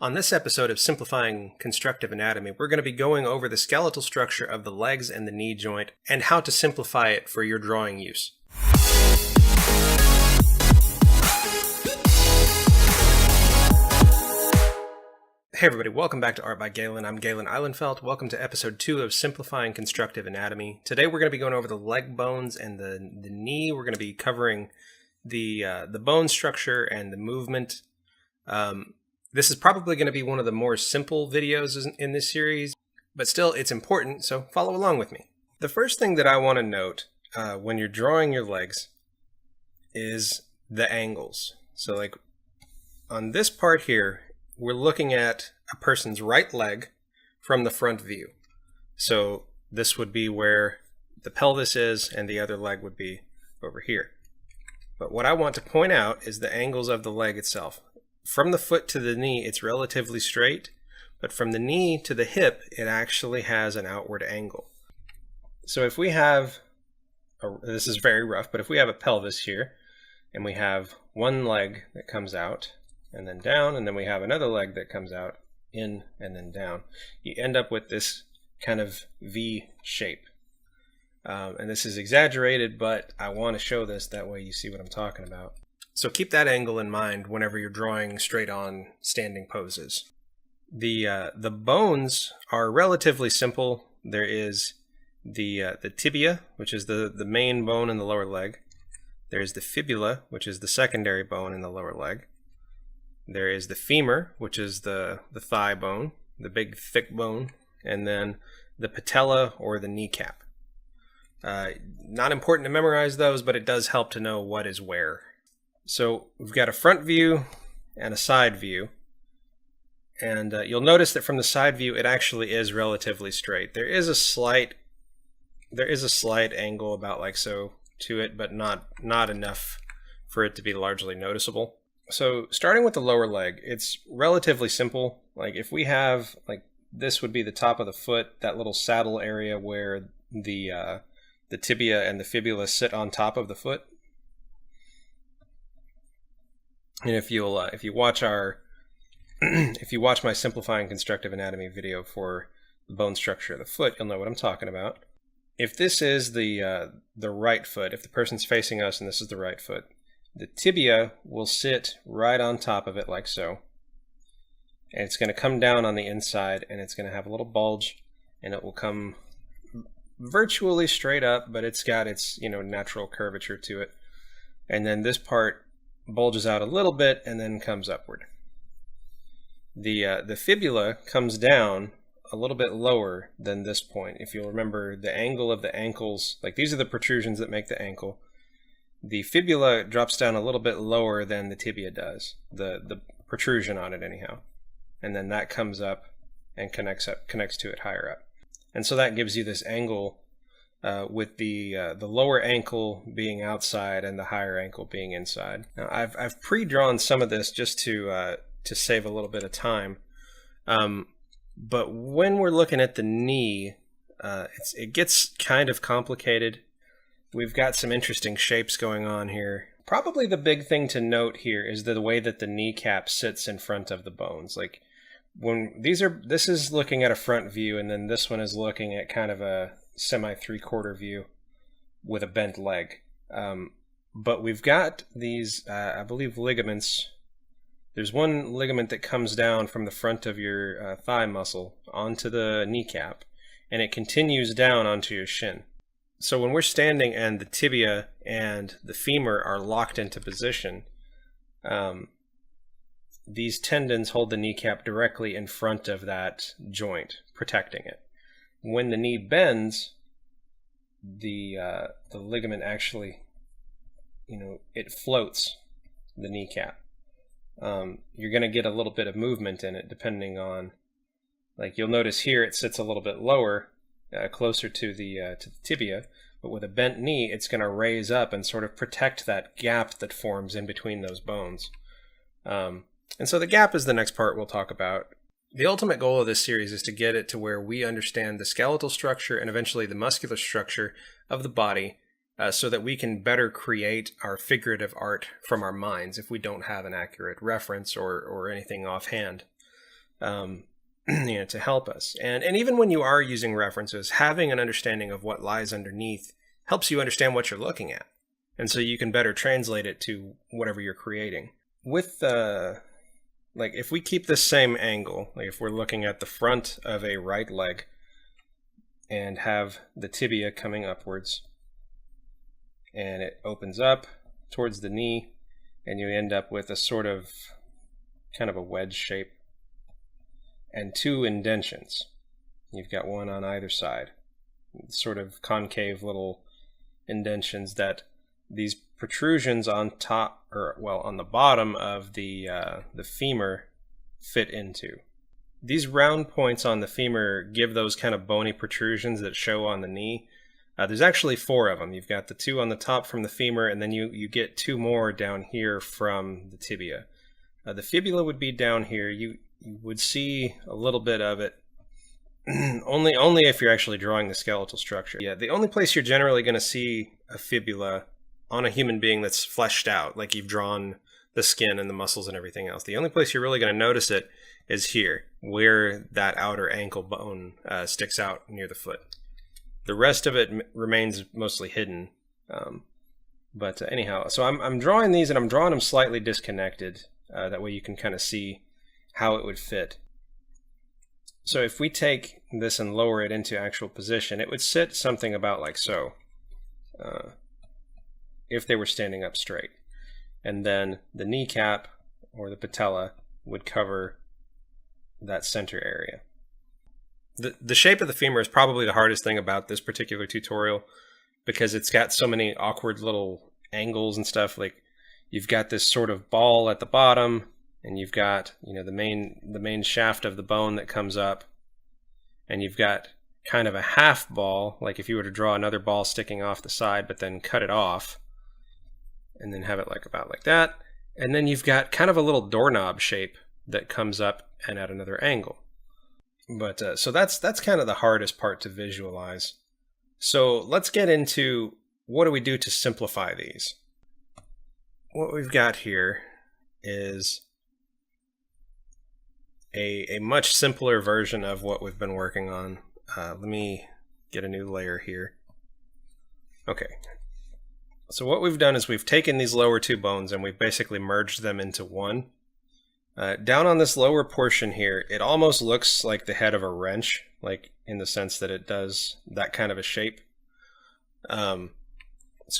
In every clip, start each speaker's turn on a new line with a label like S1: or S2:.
S1: On this episode of Simplifying Constructive Anatomy, we're going to be going over the skeletal structure of the legs and the knee joint and how to simplify it for your drawing use. Hey everybody, welcome back to Art by Galen. I'm Galen Eilenfeld. Welcome to episode 2 of Simplifying Constructive Anatomy. Today we're going to be going over the leg bones and the knee. We're going to be covering the bone structure and the movement. This is probably going to be one of the more simple videos in this series, but still it's important, so follow along with me. The first thing that I want to note when you're drawing your legs is the angles. So like on this part here, we're looking at a person's right leg from the front view. So this would be where the pelvis is and the other leg would be over here. But what I want to point out is the angles of the leg itself. From the foot to the knee, it's relatively straight, but from the knee to the hip, it actually has an outward angle. So if we have, this is very rough, but if we have a pelvis here, and we have one leg that comes out and then down, and then we have another leg that comes out, in and then down, you end up with this kind of V shape. And this is exaggerated, but I want to show this, that way you see what I'm talking about. So keep that angle in mind whenever you're drawing straight on standing poses. The bones are relatively simple. There is the tibia, which is the main bone in the lower leg. There's the fibula, which is the secondary bone in the lower leg. There is the femur, which is the thigh bone, the big thick bone, and then the patella or the kneecap. Not important to memorize those, but it does help to know what is where. So we've got a front view and a side view, and you'll notice that from the side view it actually is relatively straight. There is a slight angle about like so to it, but not enough for it to be largely noticeable. So starting with the lower leg, it's relatively simple. Like if we have, like, this would be the top of the foot, that little saddle area where the tibia and the fibula sit on top of the foot. And if you watch my Simplifying Constructive Anatomy video for the bone structure of the foot, you'll know what I'm talking about. If this is the right foot, if the person's facing us and this is the right foot, the tibia will sit right on top of it like so. And it's going to come down on the inside and it's going to have a little bulge and it will come virtually straight up, but it's got its, natural curvature to it. And then this part bulges out a little bit and then comes upward. The fibula comes down a little bit lower than this point. If you'll remember the angle of the ankles, like these are the protrusions that make the ankle. The fibula drops down a little bit lower than the tibia does, the protrusion on it anyhow. And then that comes up and connects to it higher up. And so that gives you this angle with the lower ankle being outside and the higher ankle being inside. Now I've pre-drawn some of this just to save a little bit of time. But when we're looking at the knee, it gets kind of complicated. We've got some interesting shapes going on here. Probably the big thing to note here is the way that the kneecap sits in front of the bones. Like when this is looking at a front view, and then this one is looking at kind of a semi 3/4 view with a bent leg. But we've got these, I believe, ligaments. There's one ligament that comes down from the front of your thigh muscle onto the kneecap, and it continues down onto your shin. So when we're standing and the tibia and the femur are locked into position, these tendons hold the kneecap directly in front of that joint, protecting it. When the knee bends, the ligament actually, it floats the kneecap. You're going to get a little bit of movement in it depending on, like you'll notice here it sits a little bit lower, closer to the tibia, but with a bent knee it's going to raise up and sort of protect that gap that forms in between those bones. And so the gap is the next part we'll talk about. The ultimate goal of this series is to get it to where we understand the skeletal structure and eventually the muscular structure of the body so that we can better create our figurative art from our minds if we don't have an accurate reference or anything offhand. to help us. And even when you are using references, having an understanding of what lies underneath helps you understand what you're looking at. And so you can better translate it to whatever you're creating. With like if we keep the same angle, like if we're looking at the front of a right leg and have the tibia coming upwards, and it opens up towards the knee, and you end up with a sort of kind of a wedge shape and two indentions. You've got one on either side, sort of concave little indentions that these protrusions on top, or well, on the bottom of the femur fit into. These round points on the femur give those kind of bony protrusions that show on the knee. There's actually 4 of them. You've got the 2 on the top from the femur, and then you get 2 more down here from the tibia. The fibula would be down here. You would see a little bit of it, only if you're actually drawing the skeletal structure. Yeah, the only place you're generally going to see a fibula on a human being that's fleshed out, like you've drawn the skin and the muscles and everything else. The only place you're really going to notice it is here, where that outer ankle bone sticks out near the foot. The rest of it remains mostly hidden. But anyhow, so I'm drawing these, and I'm drawing them slightly disconnected. That way you can kind of see how it would fit. So if we take this and lower it into actual position, it would sit something about like so, if they were standing up straight. And then the kneecap or the patella would cover that center area. The shape of the femur is probably the hardest thing about this particular tutorial, because it's got so many awkward little angles and stuff. Like you've got this sort of ball at the bottom, and you've got, you know, the main shaft of the bone that comes up, and you've got kind of a half ball, like if you were to draw another ball sticking off the side but then cut it off and then have it like about like that. And then you've got kind of a little doorknob shape that comes up and at another angle. But so that's kind of the hardest part to visualize. So let's get into what do we do to simplify these. What we've got here is a much simpler version of what we've been working on. Let me get a new layer here. Okay. So what we've done is we've taken these lower 2 bones and we've basically merged them into one. Down on this lower portion here, it almost looks like the head of a wrench, like in the sense that it does that kind of a shape. So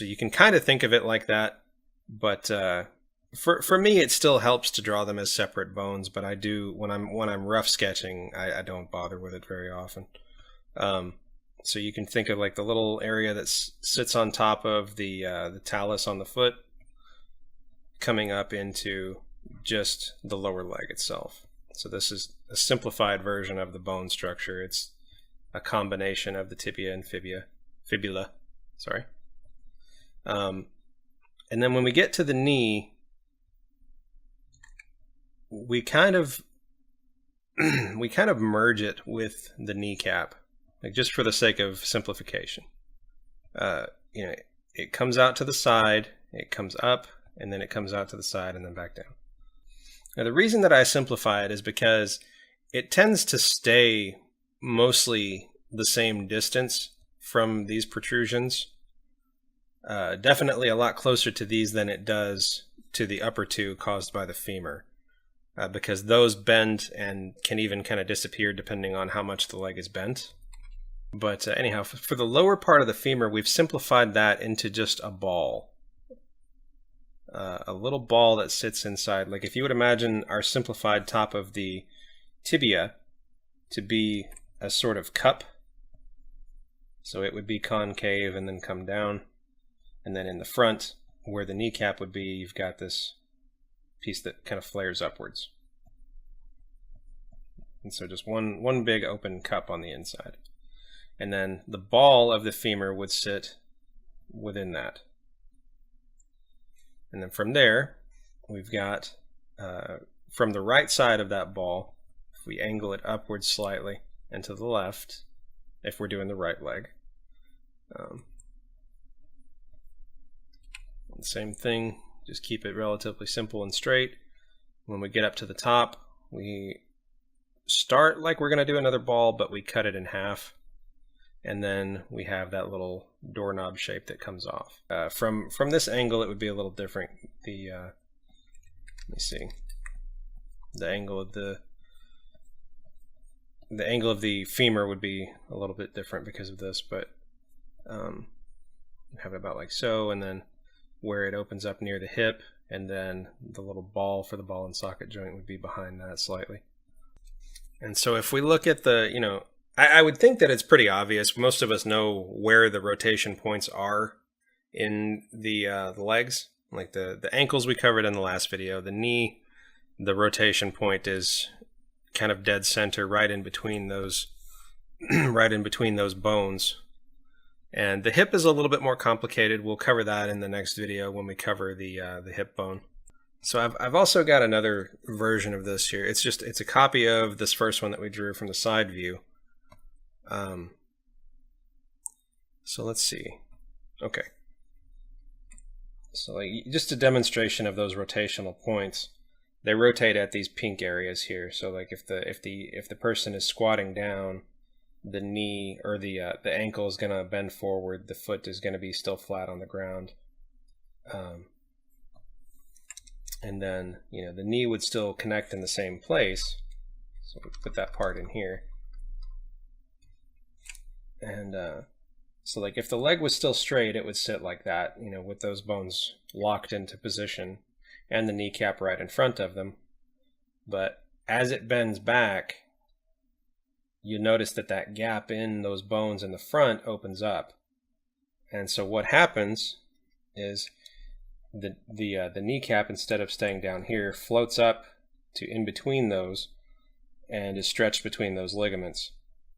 S1: you can kind of think of it like that, but for me it still helps to draw them as separate bones, but I do, when I'm rough sketching, I don't bother with it very often. So you can think of like the little area that sits on top of the talus on the foot, coming up into just the lower leg itself. So this is a simplified version of the bone structure. It's a combination of the tibia and fibula. Sorry. And then when we get to the knee, we kind of merge it with the kneecap, like just for the sake of simplification. You know, it comes out to the side, it comes up, and then it comes out to the side and then back down. Now the reason that I simplify it is because it tends to stay mostly the same distance from these protrusions. Definitely a lot closer to these than it does to the upper 2 caused by the femur, because those bend and can even kind of disappear depending on how much the leg is bent. But anyhow, for the lower part of the femur, we've simplified that into just a ball. A little ball that sits inside. Like if you would imagine our simplified top of the tibia to be a sort of cup. So it would be concave and then come down. And then in the front, where the kneecap would be, you've got this piece that kind of flares upwards. And so just one big open cup on the inside. And then the ball of the femur would sit within that. And then from there, we've got, from the right side of that ball, if we angle it upwards slightly and to the left, if we're doing the right leg. Same thing, just keep it relatively simple and straight. When we get up to the top, we start like we're going to do another ball, but we cut it in half. And then we have that little doorknob shape that comes off. From this angle, it would be a little different. The let me see. The angle of the femur would be a little bit different because of this, but have it about like so, and then where it opens up near the hip, and then the little ball for the ball and socket joint would be behind that slightly. And so if we look at the, you know, I would think that it's pretty obvious. Most of us know where the rotation points are in the legs. Like the ankles we covered in the last video. The knee, the rotation point is kind of dead center, right in between those, right in between those bones. And the hip is a little bit more complicated. We'll cover that in the next video when we cover the hip bone. So I've also got another version of this here. It's a copy of this first one that we drew from the side view. So let's see. Okay. So like just a demonstration of those rotational points. They rotate at these pink areas here. So like if the person is squatting down, the knee or the ankle is going to bend forward. The foot is going to be still flat on the ground. And then, you know, the knee would still connect in the same place. So we put that part in here. And so like if the leg was still straight, it would sit like that, you know, with those bones locked into position and the kneecap right in front of them. But as it bends back, you notice that that gap in those bones in the front opens up. And so what happens is the kneecap, instead of staying down here, floats up to in between those and is stretched between those ligaments.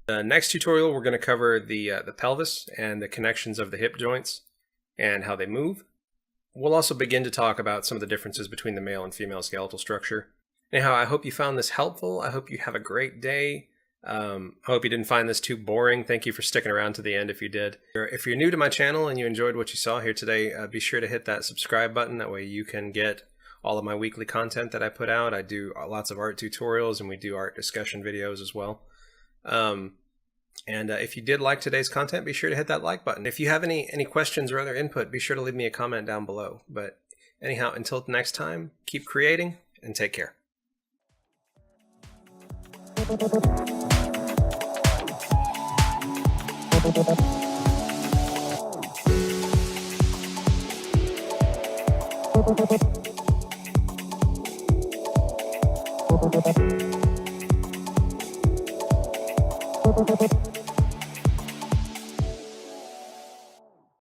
S1: The next tutorial, we're going to cover the pelvis and the connections of the hip joints and how they move. We'll also begin to talk about some of the differences between the male and female skeletal structure. Anyhow, I hope you found this helpful. I hope you have a great day. I hope you didn't find this too boring. Thank you for sticking around to the end if you did. If you're new to my channel and you enjoyed what you saw here today, be sure to hit that subscribe button. That way you can get all of my weekly content that I put out. I do lots of art tutorials and we do art discussion videos as well. If you did like today's content, be sure to hit that like button. If you have any questions or other input, be sure to leave me a comment down below. But anyhow, until next time, keep creating and take care. Thank you.